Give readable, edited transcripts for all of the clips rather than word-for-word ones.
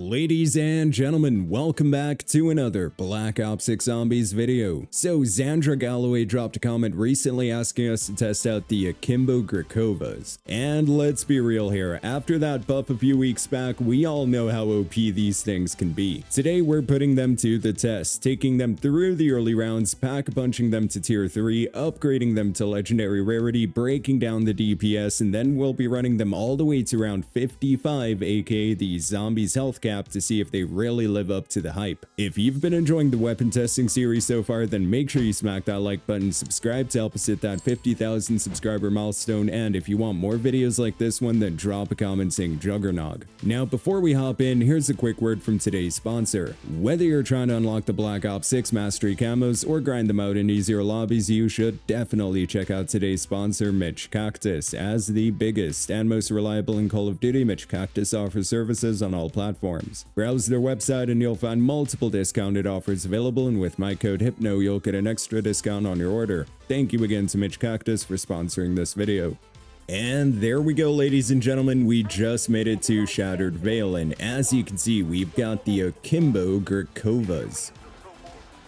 Ladies and gentlemen, welcome back to another Black Ops 6 Zombies video. So Zandra Galloway dropped a comment recently asking us to test out the Akimbo Grikovas. And let's be real here, after that buff a few weeks back, we all know how OP these things can be. Today we're putting them to the test, taking them through the early rounds, pack-a-punching them to tier 3, upgrading them to legendary rarity, breaking down the DPS, and then we'll be running them all the way to round 55, aka the Zombies health cap, to see if they really live up to the hype. If you've been enjoying the weapon testing series so far, then make sure you smack that like button, subscribe to help us hit that 50,000 subscriber milestone, and if you want more videos like this one, then drop a comment saying Juggernog. Now before we hop in, here's a quick word from today's sponsor. Whether you're trying to unlock the Black Ops 6 mastery camos or grind them out in easier lobbies, you should definitely check out today's sponsor, Mitch Cactus. As the biggest and most reliable in Call of Duty, Mitch Cactus offers services on all platforms. Browse their website and you'll find multiple discounted offers available, and with my code HYPNO you'll get an extra discount on your order. Thank you again to Mitch Cactus for sponsoring this video. And there we go, ladies and gentlemen, we just made it to Shattered Vale, and as you can see, we've got the Akimbo Grikovas.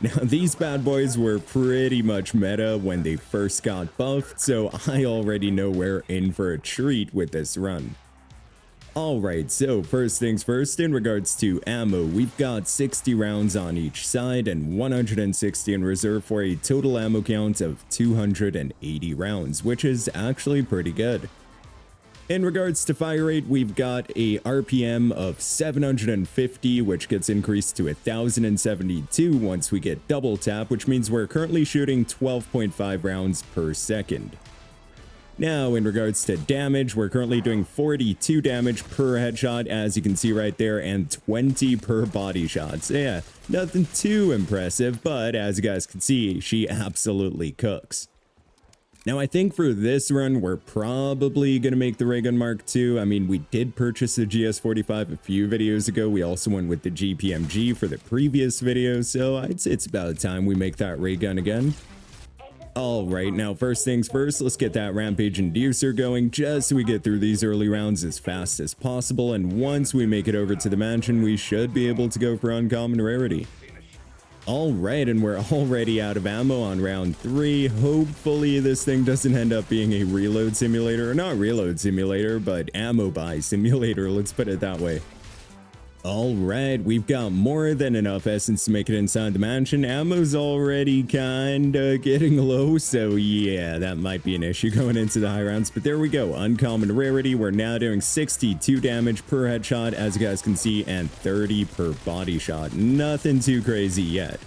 Now, these bad boys were pretty much meta when they first got buffed, so I already know we're in for a treat with this run. Alright, so first things first, in regards to ammo, we've got 60 rounds on each side and 160 in reserve for a total ammo count of 280 rounds, which is actually pretty good. In regards to fire rate, we've got a RPM of 750, which gets increased to 1072 once we get double tap, which means we're currently shooting 12.5 rounds per second. Now, in regards to damage, we're currently doing 42 damage per headshot, as you can see right there, and 20 per body shot. So yeah, nothing too impressive, but as you guys can see, she absolutely cooks. Now, I think for this run, we're probably going to make the ray gun Mark II. I mean, we did purchase the GS45 a few videos ago. We also went with the GPMG for the previous video, so I'd say it's about time we make that ray gun again. Alright, now first things first, let's get that Rampage Inducer going just so we get through these early rounds as fast as possible, and once we make it over to the mansion, we should be able to go for uncommon rarity. Alright, and we're already out of ammo on round 3. Hopefully this thing doesn't end up being a reload simulator, or not reload simulator, but ammo buy simulator, let's put it that way. Alright, we've got more than enough essence to make it inside the mansion. Ammo's already kinda getting low, so yeah, that might be an issue going into the high rounds, but there we go. Uncommon rarity, we're now doing 62 damage per headshot, as you guys can see, and 30 per body shot. Nothing too crazy yet.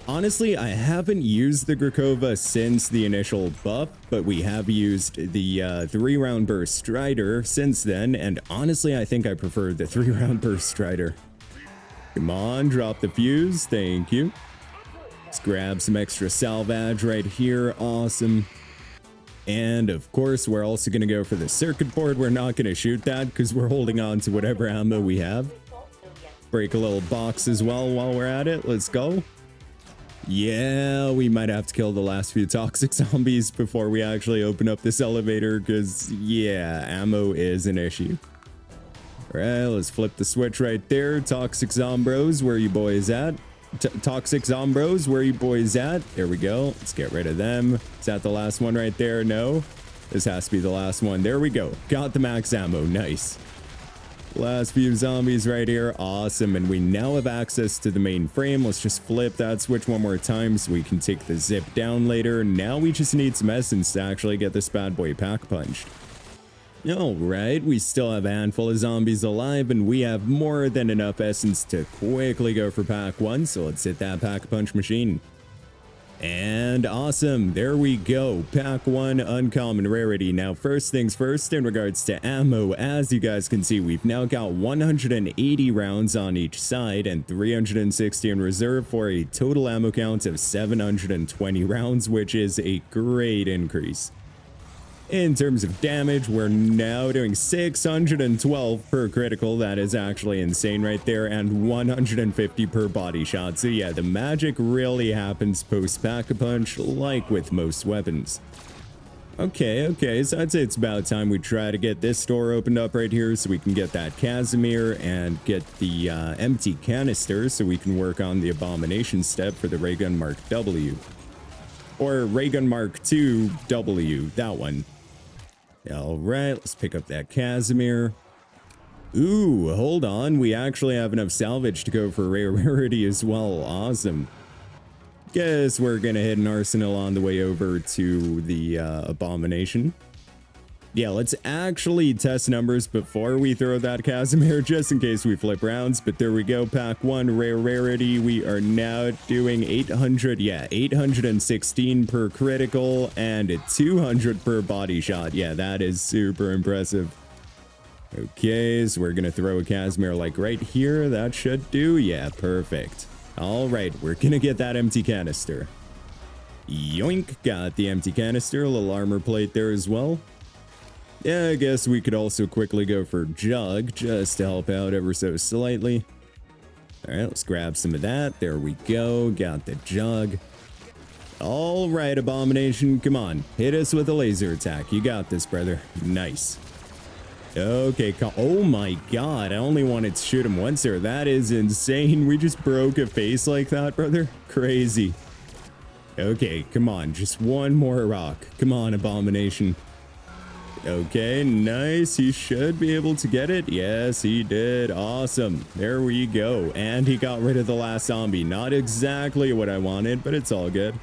Honestly, I haven't used the Grikova since the initial buff, but we have used the 3-round burst strider since then, and honestly, I think I prefer the 3-round burst strider. Come on, drop the fuse, thank you. Let's grab some extra salvage right here, awesome. And of course, we're also going to go for the circuit board. We're not going to shoot that because we're holding on to whatever ammo we have. Break a little box as well while we're at it, let's go. Yeah, we might have to kill the last few toxic zombies before we actually open up this elevator, because yeah, ammo is an issue. Alright, let's flip the switch right there. Toxic zombros, where you boys at? Toxic zombros, where you boys at? There we go. Let's get rid of them. Is that the last one right there? No? This has to be the last one. There we go. Got the max ammo. Nice. Last few zombies right here, awesome, and we now have access to the main frame. Let's just flip that switch one more time so we can take the zip down later. Now we just need some essence to actually get this bad boy pack punched. Alright, we still have a handful of zombies alive, and we have more than enough essence to quickly go for pack 1, so let's hit that pack punch machine. And awesome, there we go, pack 1 uncommon rarity. Now first things first, in regards to ammo, as you guys can see, we've now got 180 rounds on each side and 360 in reserve for a total ammo count of 720 rounds, which is a great increase. In terms of damage, we're now doing 612 per critical. That is actually insane right there, and 150 per body shot. So yeah, the magic really happens post pack-a-punch, like with most weapons. Okay, so I'd say it's about time we try to get this door opened up right here so we can get that Casimir and get the empty canister so we can work on the Abomination step for the Raygun Mark W. Or Raygun Mark II W, that one. Alright, let's pick up that Casimir. Ooh, hold on, we actually have enough salvage to go for Rarity as well, awesome. Guess we're gonna hit an arsenal on the way over to the Abomination. Yeah, let's actually test numbers before we throw that Casimir, just in case we flip rounds. But there we go, pack 1, Rarity. We are now doing 816 per critical and 200 per body shot. Yeah, that is super impressive. Okay, so we're gonna throw a Casimir like right here. That should do. Yeah, perfect. All right, we're gonna get that empty canister. Yoink, got the empty canister, a little armor plate there as well. Yeah, I guess we could also quickly go for Jug, just to help out ever so slightly. All right, let's grab some of that. There we go, got the Jug. All right, Abomination, come on, hit us with a laser attack. You got this, brother. Nice. Okay, oh my god, I only wanted to shoot him once there. That is insane. We just broke a face like that, brother. Crazy. Okay, come on, just one more rock. Come on, Abomination. Okay, nice. He should be able to get it. Yes, he did. Awesome. There we go. And he got rid of the last zombie. Not exactly what I wanted, but it's all good.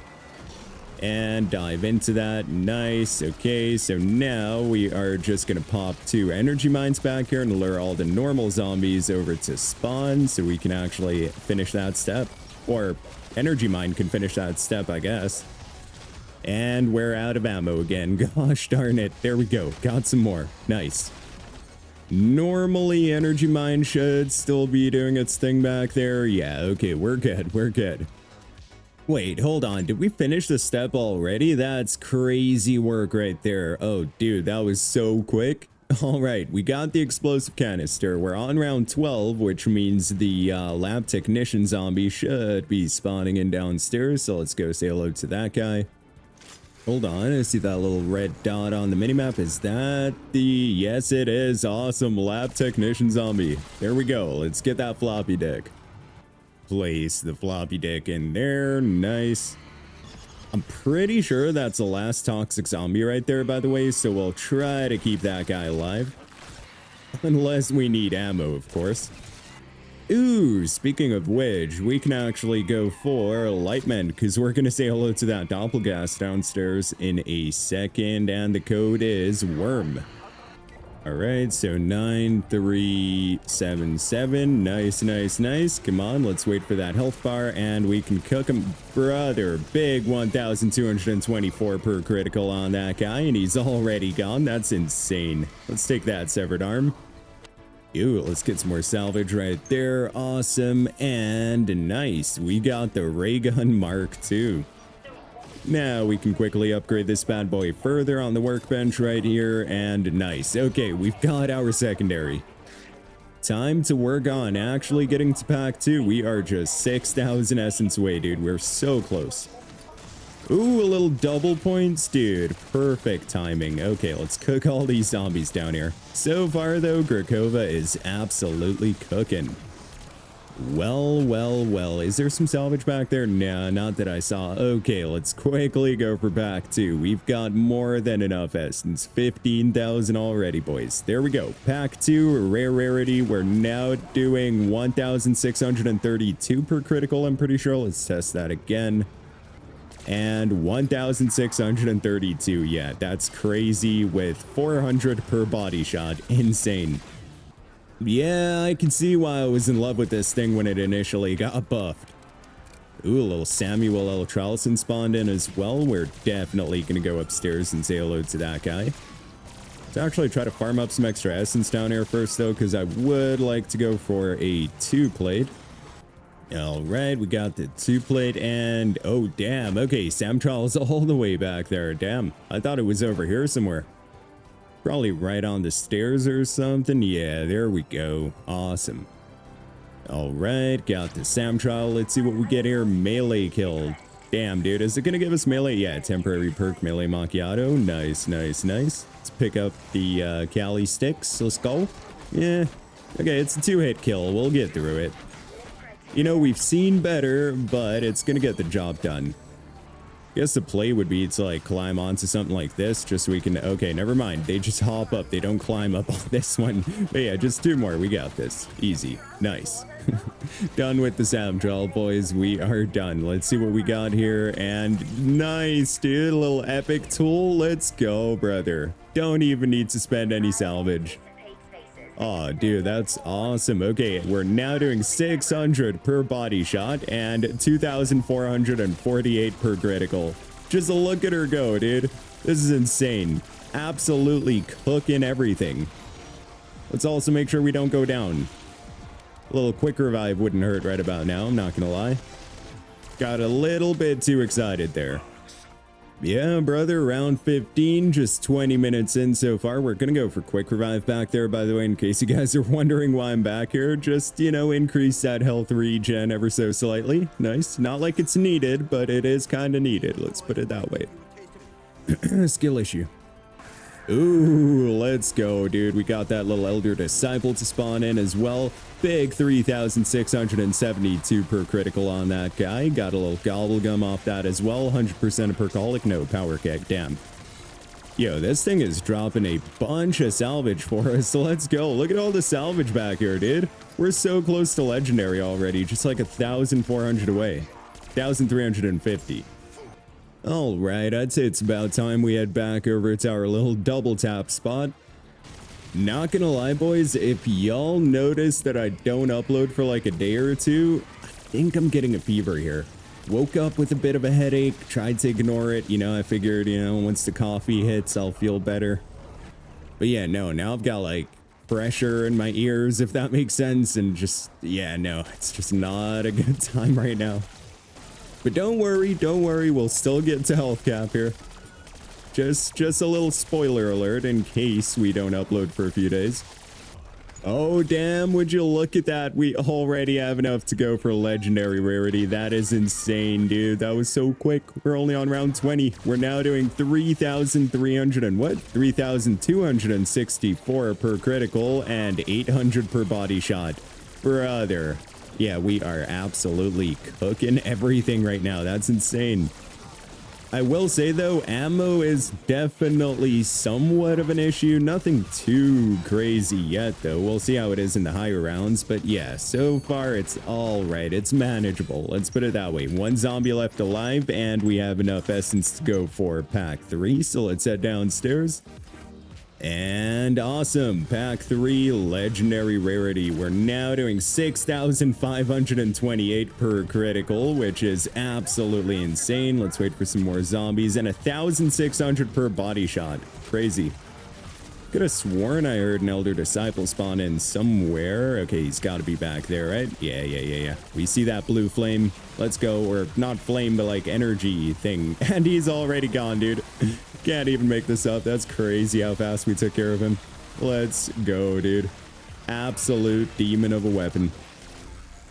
And dive into that. Nice. Okay, so now we are just gonna pop 2 energy mines back here and lure all the normal zombies over to spawn so we can actually finish that step. Or energy mine can finish that step, I guess. And we're out of ammo again. Gosh darn it. There we go. Got some more. Nice. Normally energy mine should still be doing its thing back there. Yeah, okay, we're good. We're good. Wait, hold on. Did we finish the step already? That's crazy work right there. Oh, dude, that was so quick. All right, we got the explosive canister. We're on round 12, which means the lab technician zombie should be spawning in downstairs. So let's go say hello to that guy. Hold on, I see that little red dot on the minimap. Is that the... Yes, it is. Awesome. Lab technician zombie. There we go. Let's get that floppy dick. Place the floppy dick in there. Nice. I'm pretty sure that's the last toxic zombie right there, by the way, so we'll try to keep that guy alive. Unless we need ammo, of course. Ooh, speaking of which, we can actually go for Lightman, because we're going to say hello to that doppelgas downstairs in a second, and the code is WORM. Alright, so 9377. Nice, nice, nice. Come on, let's wait for that health bar and we can cook him. Brother, big 1224 per critical on that guy, and he's already gone. That's insane. Let's take that severed arm. Ew, let's get some more salvage right there. Awesome and nice. We got the ray gun Mark II. Now we can quickly upgrade this bad boy further on the workbench right here, and nice. Okay, we've got our secondary. Time to work on actually getting to pack 2. We are just 6,000 essence away, dude. We're so close. Ooh, a little double points, dude. Perfect timing. Okay, let's cook all these zombies down here. So far, though, Grakova is absolutely cooking. Well, well, well. Is there some salvage back there? Nah, not that I saw. Okay, let's quickly go for pack 2. We've got more than enough essence. 15,000 already, boys. There we go. Pack 2, rarity. We're now doing 1,632 per critical, I'm pretty sure. Let's test that again. And 1,632. Yeah, that's crazy with 400 per body shot. Insane. Yeah, I can see why I was in love with this thing when it initially got buffed. Ooh, a little Samuel L. Charleston spawned in as well. We're definitely going to go upstairs and say hello to that guy. Let's actually try to farm up some extra essence down here first, though, because I would like to go for a 2-plate. All right, we got the 2-plate, and oh, damn. Okay, Sam Trial's all the way back there. Damn, I thought it was over here somewhere. Probably right on the stairs or something. Yeah, there we go. Awesome. All right, got the Sam Trial. Let's see what we get here. Melee kill. Damn, dude. Is it going to give us melee? Yeah, temporary perk melee macchiato. Nice, nice, nice. Let's pick up the Cali sticks. Let's go. Yeah. Okay, it's a 2-hit kill. We'll get through it. You know, we've seen better, but it's going to get the job done. I guess the play would be to like climb onto something like this just so we can... Okay, never mind. They just hop up. They don't climb up on this one. But yeah, just 2 more. We got this. Easy. Nice. Done with the sound trial, boys. We are done. Let's see what we got here. And nice, dude. A little epic tool. Let's go, brother. Don't even need to spend any salvage. Oh, dude, that's awesome. Okay, we're now doing 600 per body shot and 2,448 per critical. Just look at her go, dude. This is insane. Absolutely cooking everything. Let's also make sure we don't go down. A little quick revive wouldn't hurt right about now, I'm not gonna lie. Got a little bit too excited there. Yeah, brother, round 15, just 20 minutes in so far. We're gonna go for quick revive back there, by the way, in case you guys are wondering why I'm back here. Just, you know, increase that health regen ever so slightly. Nice. Not like it's needed, but it is kind of needed. Let's put it that way. Skill issue. Ooh, let's go, dude. We got that little Elder Disciple to spawn in as well. Big 3,672 per critical on that guy. Got a little Gobblegum off that as well. 100% of percolic, no power keg. Damn. Yo, this thing is dropping a bunch of salvage for us. Let's go. Look at all the salvage back here, dude. We're so close to legendary already. Just like 1,400 away. 1,350. All right, I'd say it's about time we head back over to our little double tap spot. Not gonna lie, boys, if y'all notice that I don't upload for like a day or two, I think I'm getting a fever here. Woke up with a bit of a headache, tried to ignore it. You know, I figured, you know, once the coffee hits, I'll feel better. But yeah, no, now I've got like pressure in my ears, if that makes sense. And just, yeah, no, it's just not a good time right now. But don't worry, we'll still get to health cap here. Just a little spoiler alert in case we don't upload for a few days. Oh, damn, would you look at that? We already have enough to go for legendary rarity. That is insane, dude. That was so quick. We're only on round 20. We're now doing 3,300 and what? 3,264 per critical and 800 per body shot. Brother. Yeah, we are absolutely cooking everything right now. That's insane. I will say, though, ammo is definitely somewhat of an issue. Nothing too crazy yet, though. We'll see how it is in the higher rounds. But yeah, so far, it's all right. It's manageable. Let's put it that way. 1 zombie left alive, and we have enough essence to go for pack 3. So let's head downstairs. And awesome, pack 3 legendary rarity. We're now doing 6,528 per critical, which is absolutely insane. Let's wait for some more zombies, and 1,600 per body shot. Crazy. Could have sworn I heard an Elder Disciple spawn in somewhere. Okay, he's got to be back there, right? Yeah. We see that blue flame. Let's go. Or not flame, but like energy thing. And he's already gone, dude. Can't even make this up. That's crazy how fast we took care of him. Let's go, dude. Absolute demon of a weapon.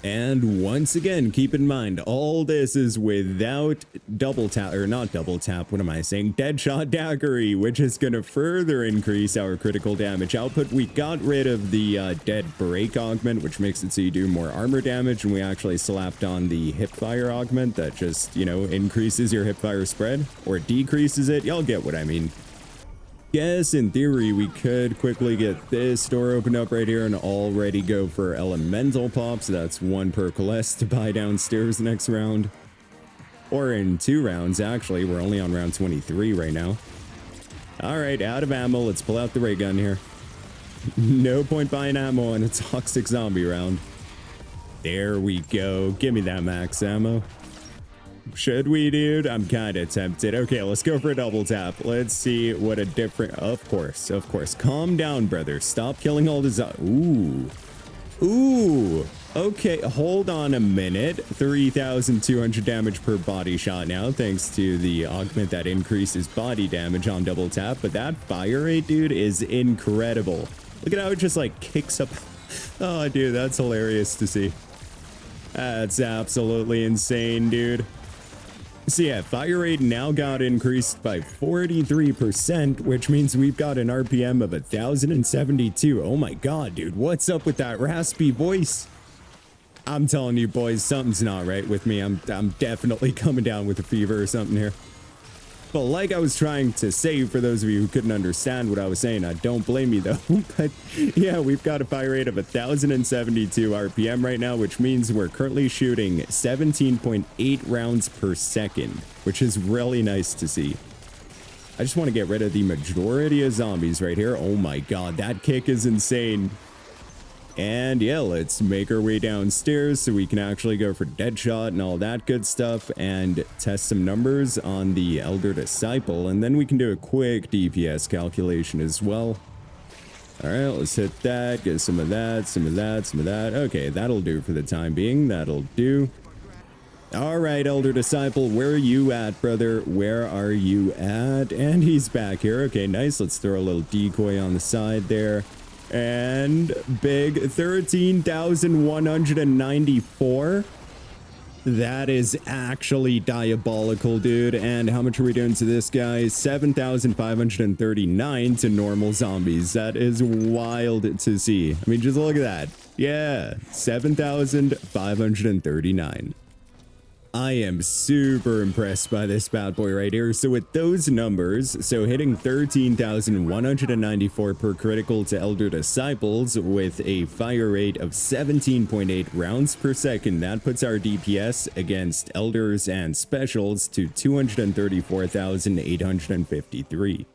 And once again, keep in mind, all this is without double tap, or not double tap, what am I saying? Deadshot Daggery, which is going to further increase our critical damage output. We got rid of the dead break augment, which makes it so you do more armor damage, and we actually slapped on the hipfire augment that just, you know, increases your hipfire spread, or decreases it. Y'all get what I mean. Yes, in theory, we could quickly get this door opened up right here and already go for elemental pops. That's 1 per less to buy downstairs next round. Or in 2 rounds, actually. We're only on round 23 right now. Alright, out of ammo. Let's pull out the ray gun here. No point buying ammo on a toxic zombie round. There we go. Give me that max ammo. Should we, dude? I'm kind of tempted. Okay, let's go for a double tap. Let's see what a different... Of course. Calm down, brother. Stop killing all the Ooh. Okay, hold on a minute. 3,200 damage per body shot now, thanks to the augment that increases body damage on double tap. But that fire rate, dude, is incredible. Look at how it just, like, kicks up. Oh, dude, that's hilarious to see. That's absolutely insane, dude. So yeah, fire rate now got increased by 43%, which means we've got an RPM of 1,072. Oh my god, dude, what's up with that raspy voice? I'm telling you boys, something's not right with me. I'm definitely coming down with a fever or something here. But like I was trying to say, for those of you who couldn't understand what I was saying, I don't blame you though. But yeah, we've got a fire rate of 1,072 RPM right now, which means we're currently shooting 17.8 rounds per second, which is really nice to see. I just want to get rid of the majority of zombies right here. Oh my god, that kick is insane. And yeah, let's make our way downstairs so we can actually go for Deadshot and all that good stuff and test some numbers on the Elder Disciple. And then we can do a quick DPS calculation as well. All right, let's hit that, get some of that, some of that, some of that. Okay, that'll do for the time being. That'll do. All right, Elder Disciple, where are you at, brother? Where are you at? And he's back here. Okay, nice. Let's throw a little decoy on the side there. And big 13,194. That is actually diabolical, dude. And how much are we doing to this guy? 7,539 to normal zombies. That is wild to see. I mean, just look at that. Yeah, 7,539. I am super impressed by this bad boy right here. So with those numbers, so hitting 13,194 per critical to Elder Disciples with a fire rate of 17.8 rounds per second, that puts our DPS against Elders and Specials to 234,853.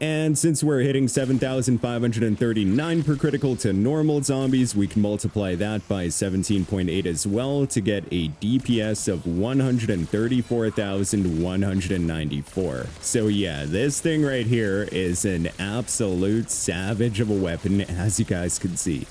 And since we're hitting 7,539 per critical to normal zombies, we can multiply that by 17.8 as well to get a DPS of 134,194. So yeah, this thing right here is an absolute savage of a weapon, as you guys can see.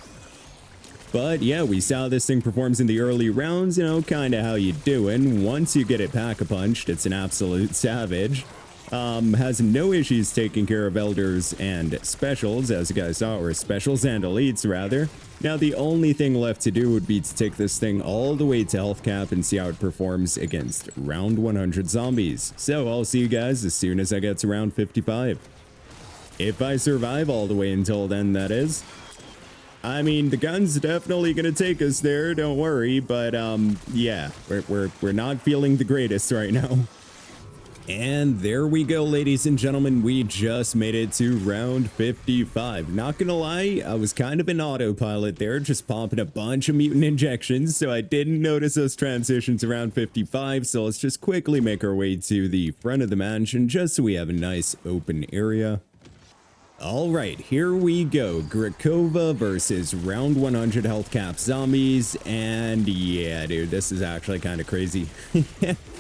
But yeah, we saw how this thing performs in the early rounds, you know, kind of how you doing. Once you get it pack-a-punched, it's an absolute savage. Has no issues taking care of Elders and Specials, as you guys saw, or Specials and Elites, rather. Now, the only thing left to do would be to take this thing all the way to health cap and see how it performs against round 100 zombies. So, I'll see you guys as soon as I get to round 55. If I survive all the way until then, that is. I mean, the gun's definitely gonna take us there, don't worry, but, yeah, we're not feeling the greatest right now. And there we go, ladies and gentlemen, we just made it to round 55. Not gonna lie, I was kind of in autopilot there, just popping a bunch of mutant injections, so I didn't notice those transitions around 55, so let's just quickly make our way to the front of the mansion, just so we have a nice open area. Alright, here we go. Grakova versus round 100 health cap zombies, and yeah, dude, this is actually kind of crazy.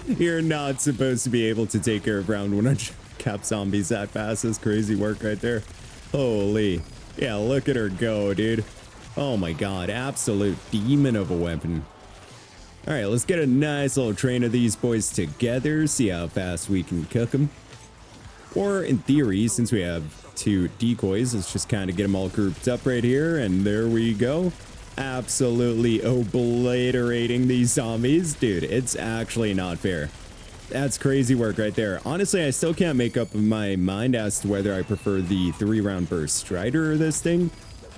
You're not supposed to be able to take care of round 100 cap zombies that fast. That's crazy work right there. Holy. Yeah, look at her go, dude. Oh my god, absolute demon of a weapon. Alright, let's get a nice little train of these boys together, see how fast we can cook them. Or in theory, since we have two decoys, let's just kind of get them all grouped up right here, and there we go. Absolutely obliterating these zombies. Dude, it's actually not fair. That's crazy work right there. Honestly, I still can't make up my mind as to whether I prefer the 3-round burst Strider or this thing.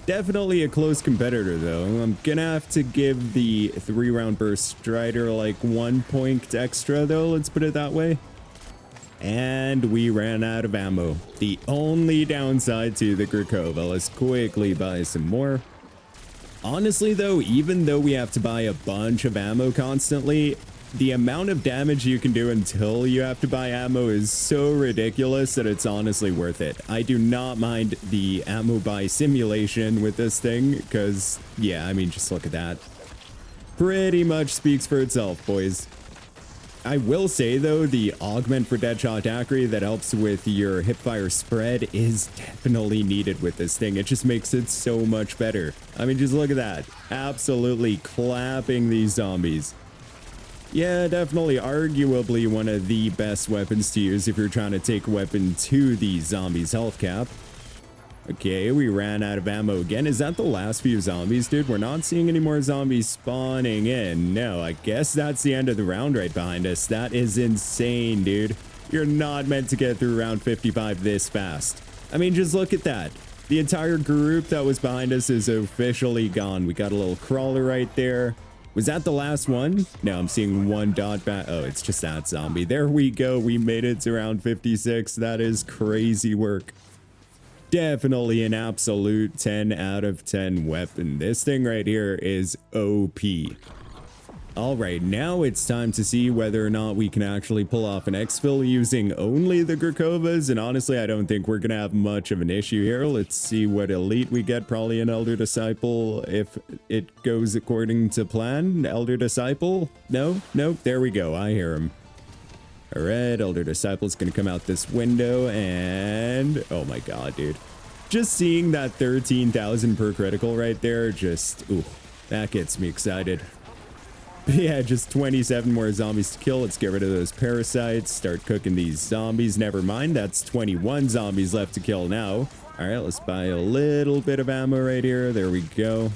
Definitely a close competitor, though. I'm gonna have to give the 3-round burst Strider like 1 point extra, though, let's put it that way. And we ran out of ammo. The only downside to the Grakova. Let's quickly buy some more. Honestly, though, even though we have to buy a bunch of ammo constantly, the amount of damage you can do until you have to buy ammo is so ridiculous that it's honestly worth it. I do not mind the ammo buy simulation with this thing, because, yeah, I mean, just look at that. Pretty much speaks for itself, boys. I will say, though, the augment for Deadshot accuracy that helps with your hipfire spread is definitely needed with this thing. It just makes it so much better. I mean, just look at that. Absolutely clapping these zombies. Yeah, definitely arguably one of the best weapons to use if you're trying to take a weapon to the zombies' health cap. Okay, we ran out of ammo again. Is that the last few zombies, dude? We're not seeing any more zombies spawning in. No, I guess that's the end of the round right behind us. That is insane, dude. You're not meant to get through round 55 this fast. I mean, just look at that. The entire group that was behind us is officially gone. We got a little crawler right there. Was that the last one? No, I'm seeing one dot back. Oh, it's just that zombie. There we go. We made it to round 56. That is crazy work. Definitely an absolute 10 out of 10 weapon. This thing right here is OP. All right, now it's time to see whether or not we can actually pull off an exfil using only the Grakovas. And honestly, I don't think we're going to have much of an issue here. Let's see what elite we get. Probably an Elder Disciple if it goes according to plan. Elder Disciple? No, nope. There we go. I hear him. All right, Elder Disciple's going to come out this window and... oh my god, dude. Just seeing that 13,000 per critical right there, just... ooh, that gets me excited. But yeah, just 27 more zombies to kill. Let's get rid of those parasites. Start cooking these zombies. Never mind, that's 21 zombies left to kill now. All right, let's buy a little bit of ammo right here. There we go.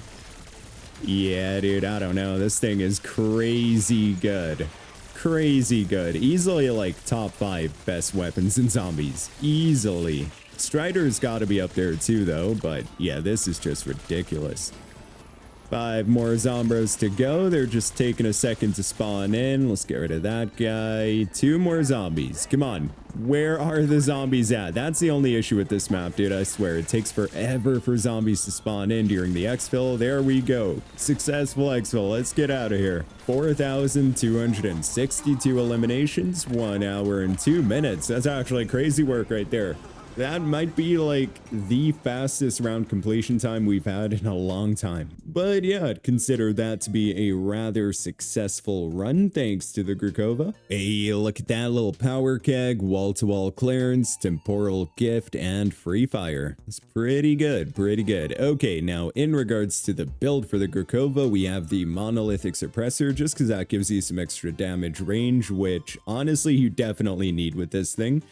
Yeah, dude, I don't know. This thing is crazy good. Crazy good. Easily like top 5 best weapons in zombies. Easily. Strider's got to be up there too, though. But yeah, this is just ridiculous. 5 more zombros to go. They're just taking a second to spawn in. Let's get rid of that guy. 2 more zombies. Come on. Where are the zombies at? That's the only issue with this map, dude. I swear. It takes forever for zombies to spawn in during the exfil. There we go. Successful exfil. Let's get out of here. 4,262 eliminations. 1 hour and 2 minutes. That's actually crazy work right there. That might be like the fastest round completion time we've had in a long time. But yeah, I'd consider that to be a rather successful run thanks to the Grakova. Hey, look at that little power keg, wall-to-wall clearance, temporal gift, and free fire. That's pretty good, pretty good. Okay, now in regards to the build for the Grakova, we have the monolithic suppressor just because that gives you some extra damage range, which honestly you definitely need with this thing.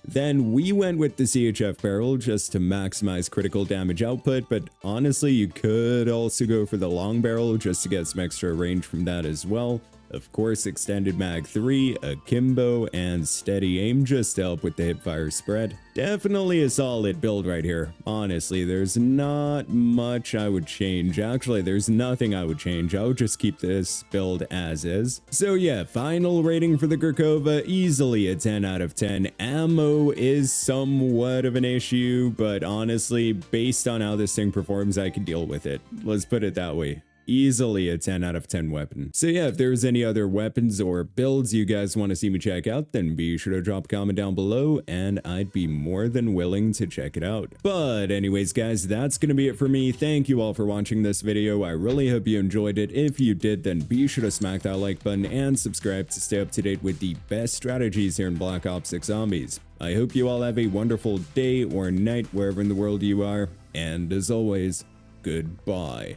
Then we went with the CHF barrel just to maximize critical damage output, but honestly you could also go for the long barrel just to get some extra range from that as well. Of course, extended mag 3, akimbo, and steady aim just to help with the hipfire spread. Definitely a solid build right here. Honestly, there's not much I would change. Actually, there's nothing I would change. I would just keep this build as is. So yeah, final rating for the Grakova, easily a 10 out of 10. Ammo is somewhat of an issue, but honestly, based on how this thing performs, I can deal with it. Let's put it that way. Easily a 10 out of 10 weapon. So yeah, if there's any other weapons or builds you guys want to see me check out, then be sure to drop a comment down below and I'd be more than willing to check it out. But anyways guys, that's gonna be it for me. Thank you all for watching this video. I really hope you enjoyed it. If you did, then be sure to smack that like button and subscribe to stay up to date with the best strategies here in Black Ops 6 Zombies. I hope you all have a wonderful day or night wherever in the world you are, and as always, goodbye.